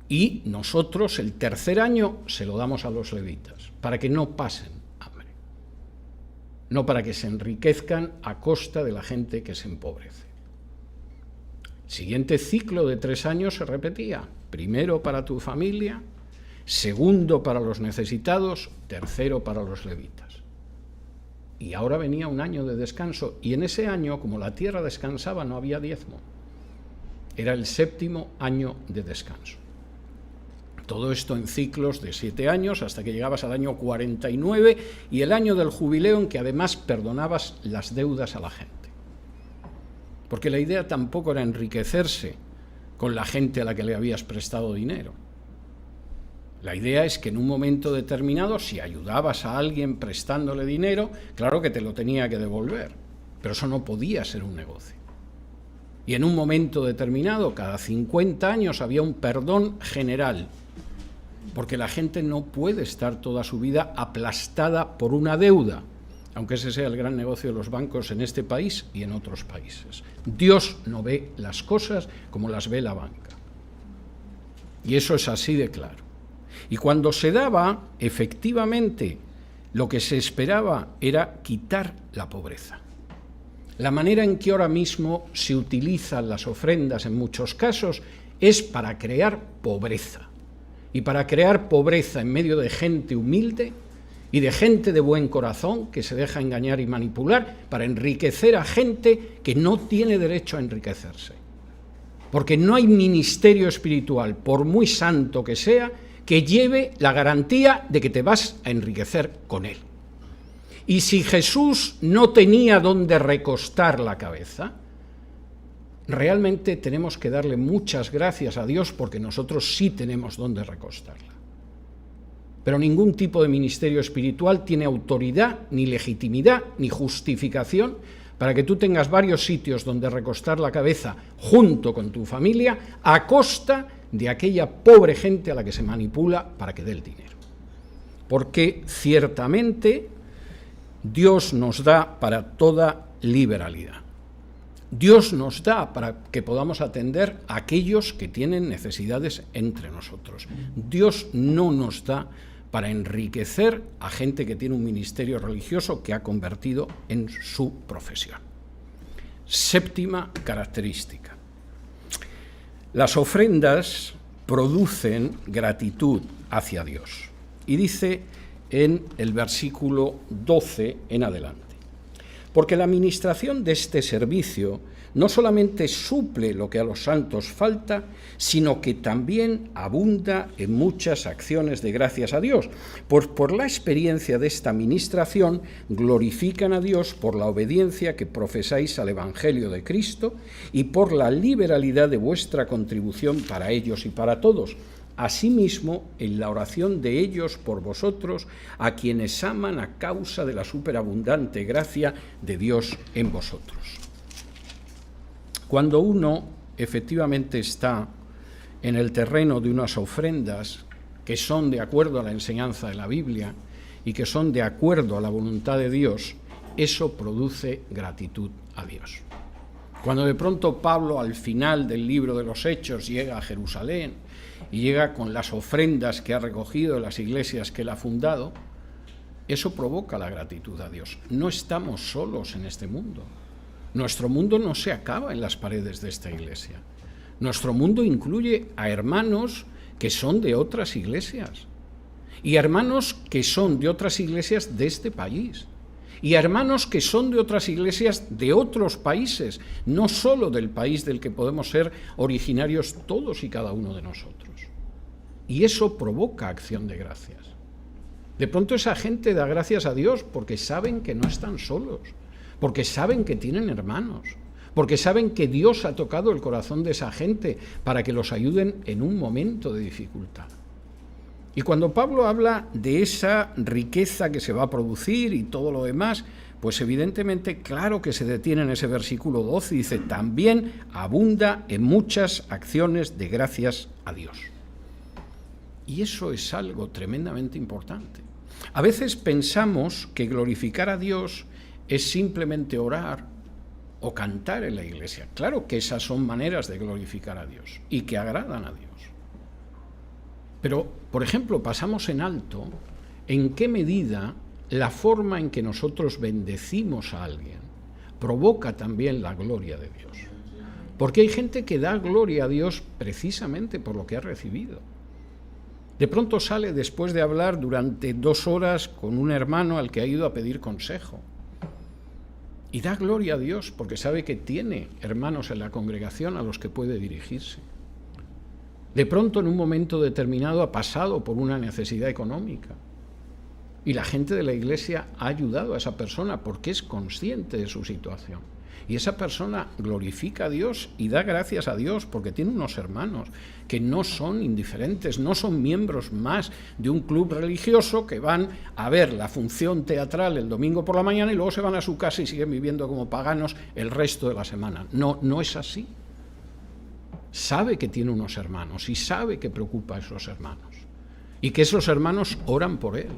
Y nosotros el tercer año se lo damos a los levitas, para que no pasen hambre, no para que se enriquezcan a costa de la gente que se empobrece. El siguiente ciclo de 3 años se repetía, primero para tu familia, segundo para los necesitados, tercero para los levitas. Y ahora venía un año de descanso, y en ese año, como la tierra descansaba, no había diezmo. Era el 7º año de descanso. Todo esto en ciclos de 7 años hasta que llegabas al año 49 y el año del jubileo en que además perdonabas las deudas a la gente. Porque la idea tampoco era enriquecerse con la gente a la que le habías prestado dinero. La idea es que en un momento determinado, si ayudabas a alguien prestándole dinero, claro que te lo tenía que devolver, pero eso no podía ser un negocio. Y en un momento determinado, cada 50 años, había un perdón general, porque la gente no puede estar toda su vida aplastada por una deuda, aunque ese sea el gran negocio de los bancos en este país y en otros países. Dios no ve las cosas como las ve la banca. Y eso es así de claro. Y cuando se daba, efectivamente, lo que se esperaba era quitar la pobreza. La manera en que ahora mismo se utilizan las ofrendas en muchos casos es para crear pobreza. Y para crear pobreza en medio de gente humilde y de gente de buen corazón que se deja engañar y manipular para enriquecer a gente que no tiene derecho a enriquecerse. Porque no hay ministerio espiritual, por muy santo que sea, que lleve la garantía de que te vas a enriquecer con él. Y si Jesús no tenía dónde recostar la cabeza, realmente tenemos que darle muchas gracias a Dios porque nosotros sí tenemos dónde recostarla. Pero ningún tipo de ministerio espiritual tiene autoridad, ni legitimidad, ni justificación para que tú tengas varios sitios donde recostar la cabeza junto con tu familia a costa de aquella pobre gente a la que se manipula para que dé el dinero. Porque ciertamente Dios nos da para toda liberalidad. Dios nos da para que podamos atender a aquellos que tienen necesidades entre nosotros. Dios no nos da para enriquecer a gente que tiene un ministerio religioso que ha convertido en su profesión. Séptima característica. Las ofrendas producen gratitud hacia Dios. Y dice en el versículo 12 en adelante. Porque la administración de este servicio no solamente suple lo que a los santos falta, sino que también abunda en muchas acciones de gracias a Dios, pues por la experiencia de esta administración glorifican a Dios por la obediencia que profesáis al Evangelio de Cristo y por la liberalidad de vuestra contribución para ellos y para todos. Asimismo, en la oración de ellos por vosotros, a quienes aman a causa de la superabundante gracia de Dios en vosotros. Cuando uno efectivamente está en el terreno de unas ofrendas que son de acuerdo a la enseñanza de la Biblia y que son de acuerdo a la voluntad de Dios, eso produce gratitud a Dios. Cuando de pronto Pablo, al final del libro de los Hechos, llega a Jerusalén y llega con las ofrendas que ha recogido de las iglesias que él ha fundado, eso provoca la gratitud a Dios. No estamos solos en este mundo. Nuestro mundo no se acaba en las paredes de esta iglesia. Nuestro mundo incluye a hermanos que son de otras iglesias y hermanos que son de otras iglesias de este país y hermanos que son de otras iglesias de otros países, no solo del país del que podemos ser originarios todos y cada uno de nosotros. Y eso provoca acción de gracias. De pronto esa gente da gracias a Dios porque saben que no están solos, porque saben que tienen hermanos, porque saben que Dios ha tocado el corazón de esa gente para que los ayuden en un momento de dificultad. Y cuando Pablo habla de esa riqueza que se va a producir y todo lo demás, pues evidentemente claro que se detiene en ese versículo 12 y dice, también abunda en muchas acciones de gracias a Dios. Y eso es algo tremendamente importante. A veces pensamos que glorificar a Dios es simplemente orar o cantar en la iglesia. Claro que esas son maneras de glorificar a Dios y que agradan a Dios. Pero, por ejemplo, pasamos en alto en qué medida la forma en que nosotros bendecimos a alguien provoca también la gloria de Dios. Porque hay gente que da gloria a Dios precisamente por lo que ha recibido. De pronto sale después de hablar durante 2 horas con un hermano al que ha ido a pedir consejo. Y da gloria a Dios porque sabe que tiene hermanos en la congregación a los que puede dirigirse. De pronto, en un momento determinado, ha pasado por una necesidad económica. Y la gente de la Iglesia ha ayudado a esa persona porque es consciente de su situación. Y esa persona glorifica a Dios y da gracias a Dios porque tiene unos hermanos que no son indiferentes, no son miembros más de un club religioso que van a ver la función teatral el domingo por la mañana y luego se van a su casa y siguen viviendo como paganos el resto de la semana. No, no es así. Sabe que tiene unos hermanos y sabe que preocupa a esos hermanos y que esos hermanos oran por él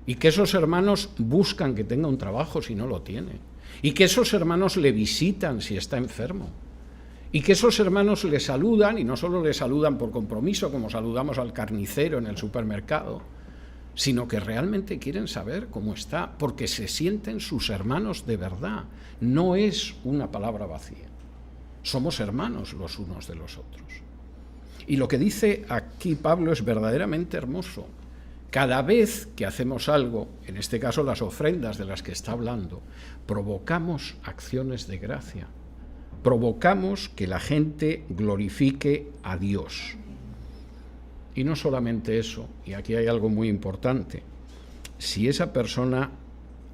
y que esos hermanos buscan que tenga un trabajo si no lo tiene y que esos hermanos le visitan si está enfermo y que esos hermanos le saludan, y no solo le saludan por compromiso como saludamos al carnicero en el supermercado, sino que realmente quieren saber cómo está porque se sienten sus hermanos de verdad. No es una palabra vacía. Somos hermanos los unos de los otros. Y lo que dice aquí Pablo es verdaderamente hermoso. Cada vez que hacemos algo, en este caso las ofrendas de las que está hablando, provocamos acciones de gracia. Provocamos que la gente glorifique a Dios. Y no solamente eso, y aquí hay algo muy importante. Si esa persona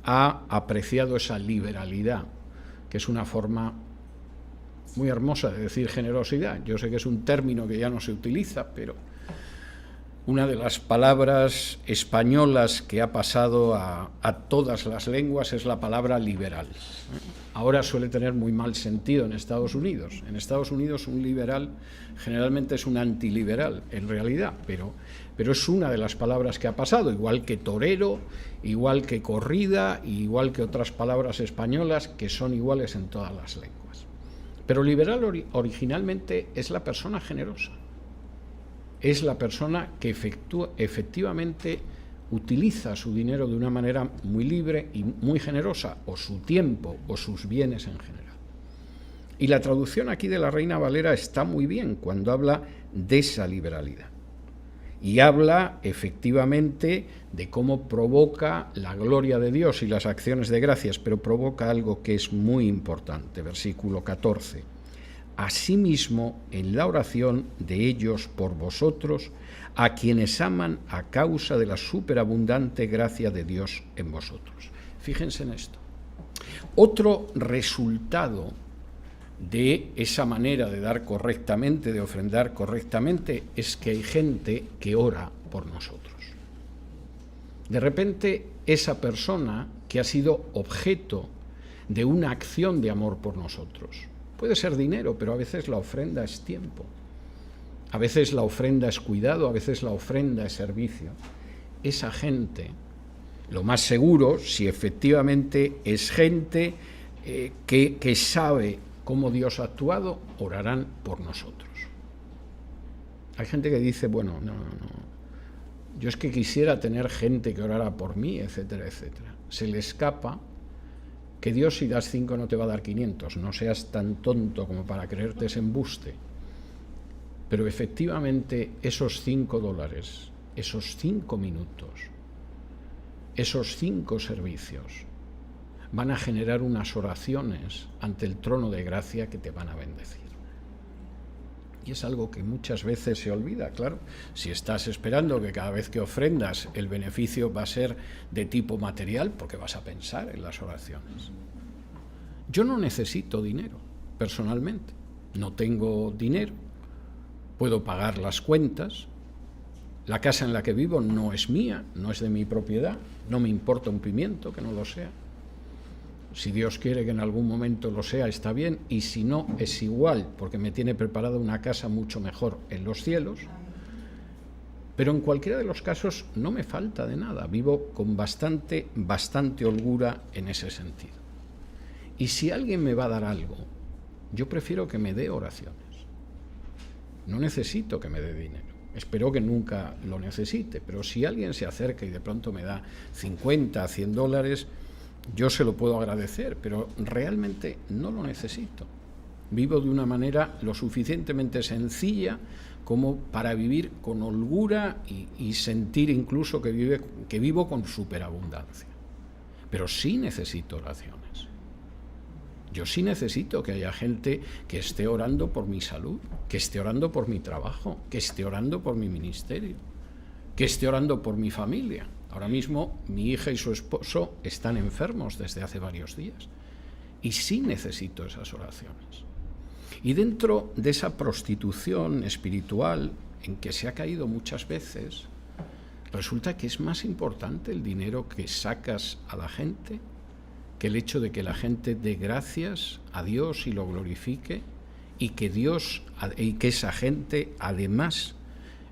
ha apreciado esa liberalidad, que es una forma muy hermosa de decir generosidad. Yo sé que es un término que ya no se utiliza, pero una de las palabras españolas que ha pasado a todas las lenguas es la palabra liberal. Ahora suele tener muy mal sentido en Estados Unidos. En Estados Unidos un liberal generalmente es un antiliberal, en realidad, pero es una de las palabras que ha pasado, igual que torero, igual que corrida, igual que otras palabras españolas que son iguales en todas las lenguas. Pero liberal originalmente es la persona generosa, es la persona que efectivamente utiliza su dinero de una manera muy libre y muy generosa, o su tiempo, o sus bienes en general. Y la traducción aquí de la Reina Valera está muy bien cuando habla de esa liberalidad. Y habla efectivamente de cómo provoca la gloria de Dios y las acciones de gracias, pero provoca algo que es muy importante, versículo 14. Asimismo, en la oración de ellos por vosotros, a quienes aman a causa de la superabundante gracia de Dios en vosotros. Fíjense en esto. Otro resultado de esa manera de dar correctamente, de ofrendar correctamente, es que hay gente que ora por nosotros. De repente, esa persona que ha sido objeto de una acción de amor por nosotros, puede ser dinero, pero a veces la ofrenda es tiempo, a veces la ofrenda es cuidado, a veces la ofrenda es servicio. Esa gente, lo más seguro, si efectivamente es gente que sabe cómo Dios ha actuado, orarán por nosotros. Hay gente que dice, bueno, no, yo es que quisiera tener gente que orara por mí, etcétera, etcétera. Se le escapa que Dios, si das 5 no te va a dar 500, no seas tan tonto como para creerte ese embuste. Pero efectivamente esos $5, esos 5 minutos, esos 5 servicios, van a generar unas oraciones ante el trono de gracia que te van a bendecir. Y es algo que muchas veces se olvida, claro. Si estás esperando que cada vez que ofrendas el beneficio va a ser de tipo material, porque vas a pensar en las oraciones. Yo no necesito dinero, personalmente. No tengo dinero, puedo pagar las cuentas. La casa en la que vivo no es mía, no es de mi propiedad, no me importa un pimiento que no lo sea. Si Dios quiere que en algún momento lo sea, está bien, y si no, es igual, porque me tiene preparada una casa mucho mejor en los cielos. Pero en cualquiera de los casos no me falta de nada, vivo con bastante holgura en ese sentido. Y si alguien me va a dar algo, yo prefiero que me dé oraciones. No necesito que me dé dinero. Espero que nunca lo necesite, pero si alguien se acerca y de pronto me da 50, $100, yo se lo puedo agradecer, pero realmente no lo necesito. Vivo de una manera lo suficientemente sencilla como para vivir con holgura y sentir incluso que vivo con superabundancia. Pero sí necesito oraciones. Yo sí necesito que haya gente que esté orando por mi salud, que esté orando por mi trabajo, que esté orando por mi ministerio, que esté orando por mi familia. Ahora mismo mi hija y su esposo están enfermos desde hace varios días y sí necesito esas oraciones. Y dentro de esa prostitución espiritual en que se ha caído muchas veces, resulta que es más importante el dinero que sacas a la gente que el hecho de que la gente dé gracias a Dios y lo glorifique y que esa gente además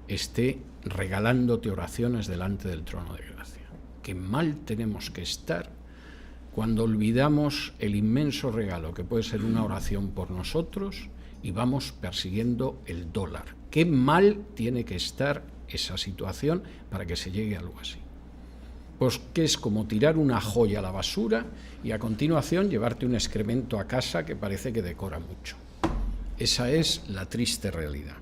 esté regalándote oraciones delante del trono de gracia. Qué mal tenemos que estar cuando olvidamos el inmenso regalo que puede ser una oración por nosotros y vamos persiguiendo el dólar. Qué mal tiene que estar esa situación para que se llegue a algo así. Pues que es como tirar una joya a la basura y a continuación llevarte un excremento a casa que parece que decora mucho. Esa es la triste realidad.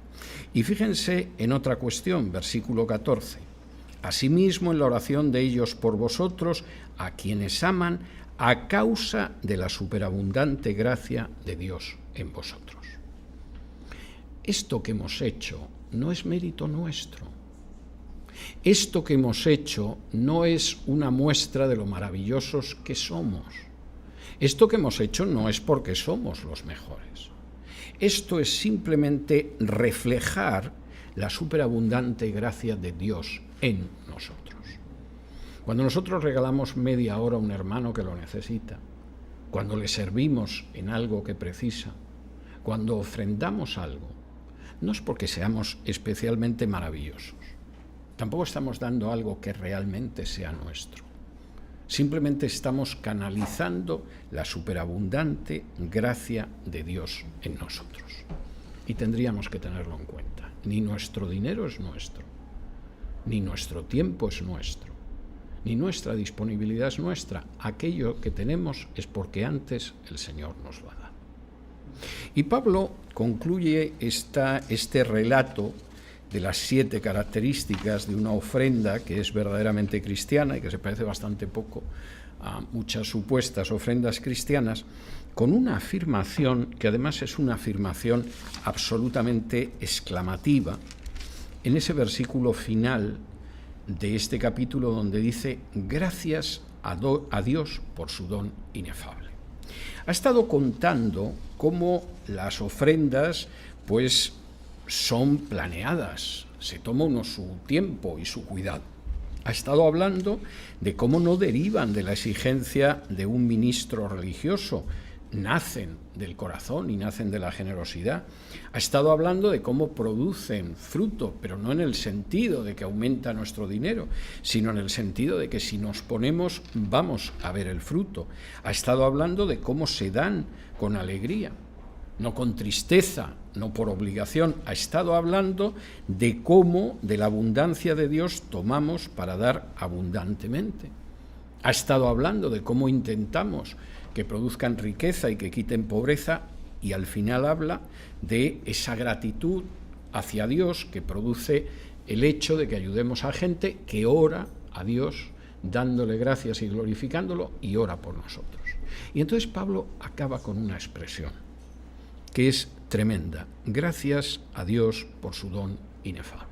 Y fíjense en otra cuestión, versículo 14. Asimismo, en la oración de ellos por vosotros, a quienes aman, a causa de la superabundante gracia de Dios en vosotros. Esto que hemos hecho no es mérito nuestro. Esto que hemos hecho no es una muestra de lo maravillosos que somos. Esto que hemos hecho no es porque somos los mejores. Esto es simplemente reflejar la superabundante gracia de Dios en nosotros. Cuando nosotros regalamos media hora a un hermano que lo necesita, cuando le servimos en algo que precisa, cuando ofrendamos algo, no es porque seamos especialmente maravillosos. Tampoco estamos dando algo que realmente sea nuestro. Simplemente estamos canalizando la superabundante gracia de Dios en nosotros. Y tendríamos que tenerlo en cuenta. Ni nuestro dinero es nuestro, ni nuestro tiempo es nuestro, ni nuestra disponibilidad es nuestra. Aquello que tenemos es porque antes el Señor nos lo ha dado. Y Pablo concluye este relato de las 7 características de una ofrenda que es verdaderamente cristiana y que se parece bastante poco a muchas supuestas ofrendas cristianas, con una afirmación que además es una afirmación absolutamente exclamativa en ese versículo final de este capítulo donde dice: gracias a Dios por su don inefable. Ha estado contando cómo las ofrendas pues son planeadas, se toma uno su tiempo y su cuidado. Ha estado hablando de cómo no derivan de la exigencia de un ministro religioso, nacen del corazón y nacen de la generosidad. Ha estado hablando de cómo producen fruto, pero no en el sentido de que aumenta nuestro dinero, sino en el sentido de que si nos ponemos vamos a ver el fruto. Ha estado hablando de cómo se dan con alegría, no con tristeza, no por obligación. Ha estado hablando de cómo de la abundancia de Dios tomamos para dar abundantemente. Ha estado hablando de cómo intentamos que produzcan riqueza y que quiten pobreza, y al final habla de esa gratitud hacia Dios que produce el hecho de que ayudemos a gente que ora a Dios dándole gracias y glorificándolo y ora por nosotros. Y entonces Pablo acaba con una expresión que es tremenda: gracias a Dios por su don inefable.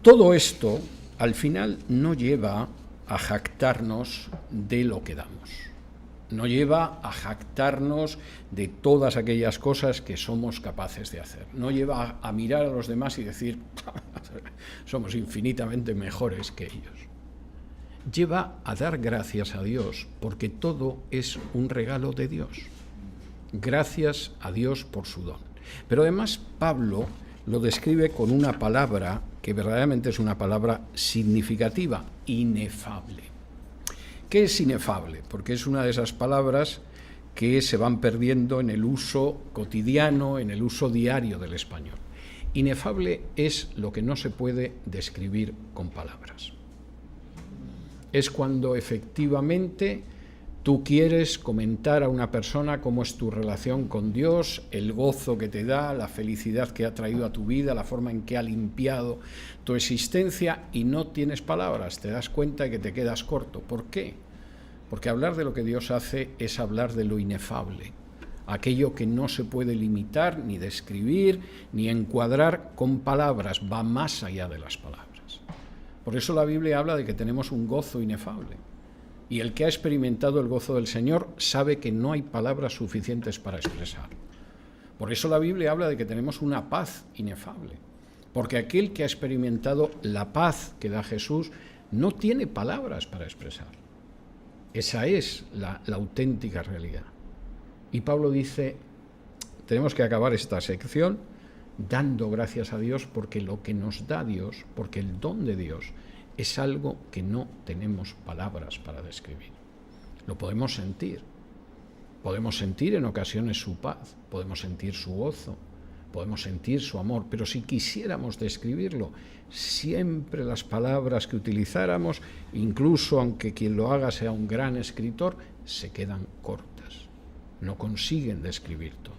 Todo esto al final no lleva a jactarnos de lo que damos, no lleva a jactarnos de todas aquellas cosas que somos capaces de hacer, no lleva a mirar a los demás y decir somos infinitamente mejores que ellos. Lleva a dar gracias a Dios porque todo es un regalo de Dios. Gracias a Dios por su don. Pero además Pablo lo describe con una palabra que verdaderamente es una palabra significativa: inefable. ¿Qué es inefable? Porque es una de esas palabras que se van perdiendo en el uso cotidiano, en el uso diario del español. Inefable es lo que no se puede describir con palabras. Es cuando efectivamente tú quieres comentar a una persona cómo es tu relación con Dios, el gozo que te da, la felicidad que ha traído a tu vida, la forma en que ha limpiado tu existencia, y no tienes palabras, te das cuenta de que te quedas corto. ¿Por qué? Porque hablar de lo que Dios hace es hablar de lo inefable, aquello que no se puede limitar, ni describir, ni encuadrar con palabras, va más allá de las palabras. Por eso la Biblia habla de que tenemos un gozo inefable. Y el que ha experimentado el gozo del Señor sabe que no hay palabras suficientes para expresar. Por eso la Biblia habla de que tenemos una paz inefable. Porque aquel que ha experimentado la paz que da Jesús no tiene palabras para expresar. Esa es la auténtica realidad. Y Pablo dice, tenemos que acabar esta sección dando gracias a Dios porque lo que nos da Dios, porque el don de Dios es algo que no tenemos palabras para describir. Lo podemos sentir en ocasiones su paz, podemos sentir su gozo, podemos sentir su amor, pero si quisiéramos describirlo, siempre las palabras que utilizáramos, incluso aunque quien lo haga sea un gran escritor, se quedan cortas, no consiguen describir todo.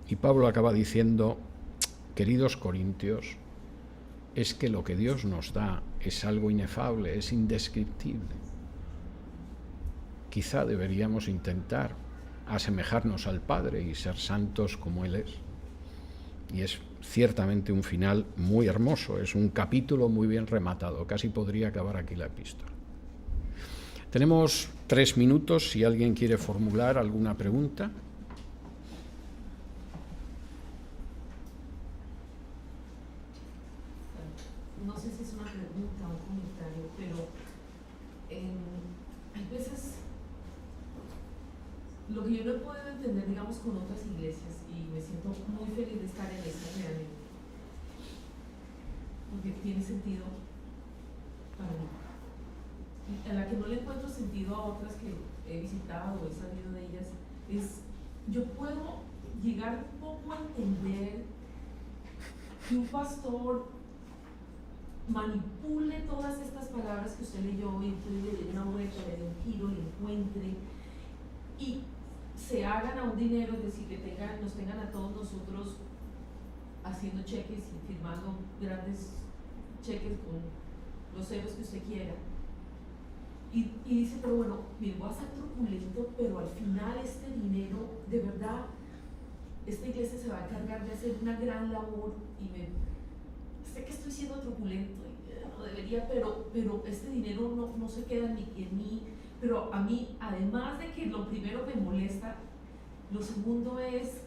Y Pablo acaba diciendo, queridos corintios, es que lo que Dios nos da es algo inefable, es indescriptible. Quizá deberíamos intentar asemejarnos al Padre y ser santos como Él es. Y es ciertamente un final muy hermoso, es un capítulo muy bien rematado, casi podría acabar aquí la epístola. Tenemos 3 minutos si alguien quiere formular alguna pregunta. No sé si es una pregunta o un comentario, pero hay veces lo que yo no he podido entender, digamos, con otras iglesias, y me siento muy feliz de estar en esta realmente, porque tiene sentido para mí. Y a la que no le encuentro sentido a otras que he visitado o he sabido de ellas, es, yo puedo llegar un poco a entender que un pastor manipule todas estas palabras que usted leyó y entonces le dé una vuelta, le dé un giro, le encuentre y se hagan a un dinero, es decir, que nos tengan a todos nosotros haciendo cheques y firmando grandes cheques con los ceros que usted quiera. Y dice, pero bueno, mire, voy a ser truculento, pero al final este dinero, de verdad, esta iglesia se va a encargar de hacer una gran labor y sé que estoy siendo truculento y no debería, pero este dinero no se queda ni en mí. Pero a mí, además de que lo primero me molesta, lo segundo es,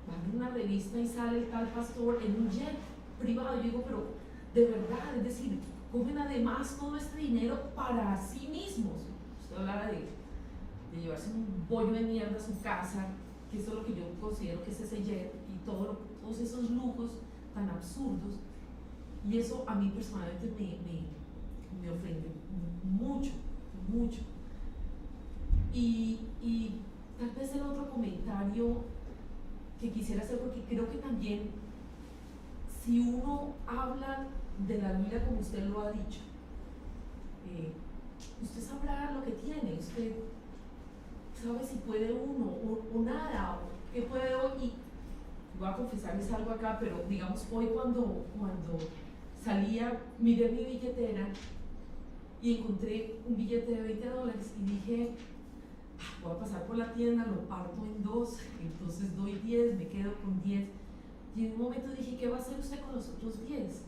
va a una revista y sale el tal pastor en un jet privado. Yo digo, pero de verdad, es decir, cogen además todo este dinero para sí mismos. Usted hablaba de llevarse un bollo de mierda a su casa, que eso es lo que yo considero que es ese jet y todos esos lujos tan absurdos. Y eso a mí personalmente me ofende mucho, mucho. Y tal vez el otro comentario que quisiera hacer, porque creo que también si uno habla de la Biblia como usted lo ha dicho, usted sabrá lo que tiene, usted sabe si puede uno o nada, o qué puede hoy. Y voy a confesarles algo acá, pero digamos hoy cuando salía, miré mi billetera y encontré un billete de $20 y dije, voy a pasar por la tienda, lo parto en 2, entonces doy 10, me quedo con 10. Y en un momento dije, ¿qué va a hacer usted con los otros 10?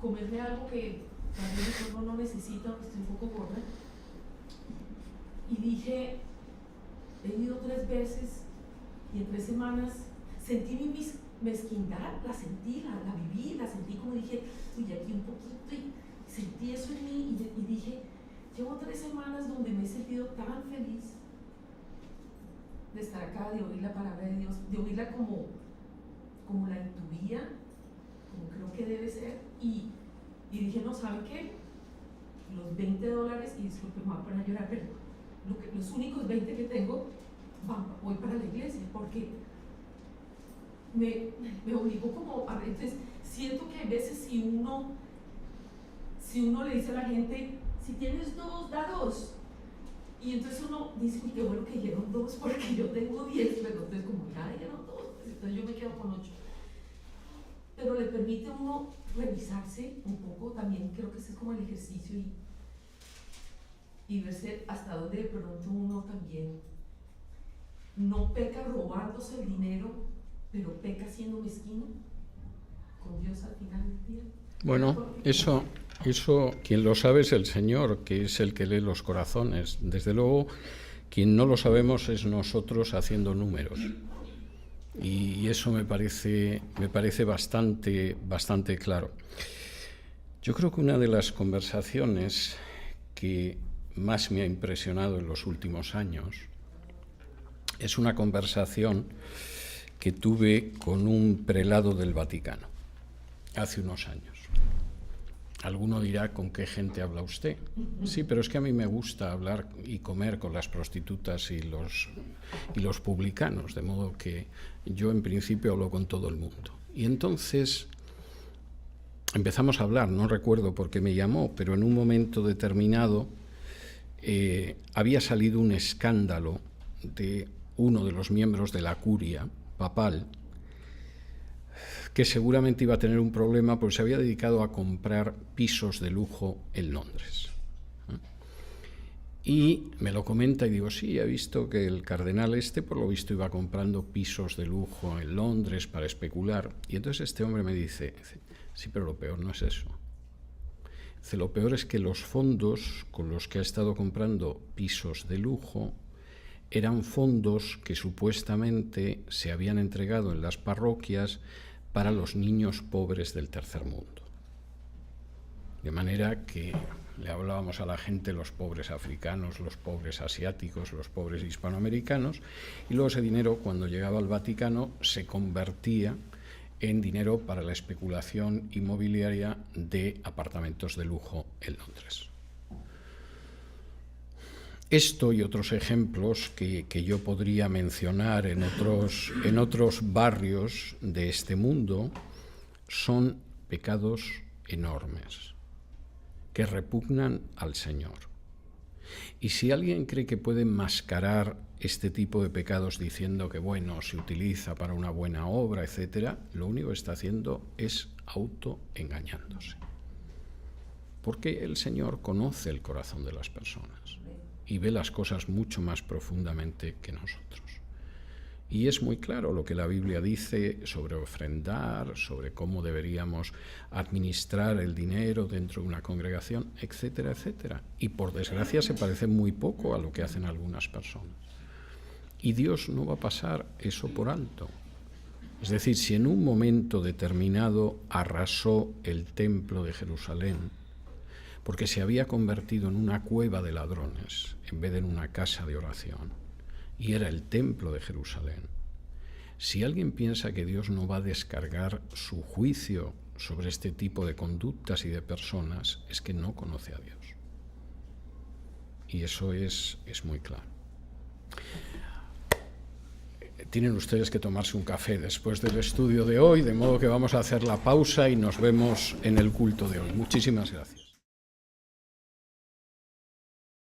Comerme algo que tal vez mi cuerpo no necesita, porque estoy un poco gorda. Y dije, he ido 3 veces y en 3 semanas sentí mi mezquindad, la sentí, la viví, la sentí, como dije, uy, aquí un poquito, y sentí eso en mí y dije, llevo 3 semanas donde me he sentido tan feliz de estar acá, de oír la palabra de Dios, de oírla como la intuía, como creo que debe ser, y dije, no, ¿sabe qué? Los $20, y disculpe, me voy a poner a llorar, pero los únicos 20 que tengo, voy para la iglesia, porque me obligó como a... Entonces, siento que a veces si uno le dice a la gente, si tienes 2, da 2, y entonces uno dice, uy, qué bueno que dieron 2 porque yo tengo 10, pero entonces como ya dieron 2, pues entonces yo me quedo con 8. Pero le permite a uno revisarse un poco, también creo que ese es como el ejercicio, y verse hasta dónde de pronto uno también no peca robándose el dinero, pero peca siendo mezquino con Dios al final del día. Bueno, eso quien lo sabe es el Señor, que es el que lee los corazones. Desde luego, quien no lo sabemos es nosotros haciendo números. Y eso me parece bastante claro. Yo creo que una de las conversaciones que más me ha impresionado en los últimos años es una conversación que tuve con un prelado del Vaticano hace unos años. Alguno dirá, ¿con qué gente habla usted? Sí, pero es que a mí me gusta hablar y comer con las prostitutas y los publicanos, de modo que yo en principio hablo con todo el mundo. Y entonces empezamos a hablar, no recuerdo por qué me llamó, pero en un momento determinado había salido un escándalo de uno de los miembros de la curia papal, que seguramente iba a tener un problema porque se había dedicado a comprar pisos de lujo en Londres. Y me lo comenta y digo, sí, he visto que el cardenal por lo visto, iba comprando pisos de lujo en Londres para especular. Y entonces este hombre me dice, sí, pero lo peor no es eso. Dice, lo peor es que los fondos con los que ha estado comprando pisos de lujo eran fondos que supuestamente se habían entregado en las parroquias para los niños pobres del tercer mundo. De manera que le hablábamos a la gente, los pobres africanos, los pobres asiáticos, los pobres hispanoamericanos, y luego ese dinero, cuando llegaba al Vaticano, se convertía en dinero para la especulación inmobiliaria de apartamentos de lujo en Londres. Esto y otros ejemplos que yo podría mencionar en otros barrios de este mundo son pecados enormes que repugnan al Señor. Y si alguien cree que puede enmascarar este tipo de pecados diciendo que, bueno, se utiliza para una buena obra, etcétera, lo único que está haciendo es autoengañándose. Porque el Señor conoce el corazón de las personas y ve las cosas mucho más profundamente que nosotros. Y es muy claro lo que la Biblia dice sobre ofrendar, sobre cómo deberíamos administrar el dinero dentro de una congregación, etcétera, etcétera. Y por desgracia se parece muy poco a lo que hacen algunas personas. Y Dios no va a pasar eso por alto. Es decir, si en un momento determinado arrasó el templo de Jerusalén, porque se había convertido en una cueva de ladrones en vez de en una casa de oración, y era el templo de Jerusalén. Si alguien piensa que Dios no va a descargar su juicio sobre este tipo de conductas y de personas, es que no conoce a Dios. Y eso es muy claro. Tienen ustedes que tomarse un café después del estudio de hoy, de modo que vamos a hacer la pausa y nos vemos en el culto de hoy. Muchísimas gracias.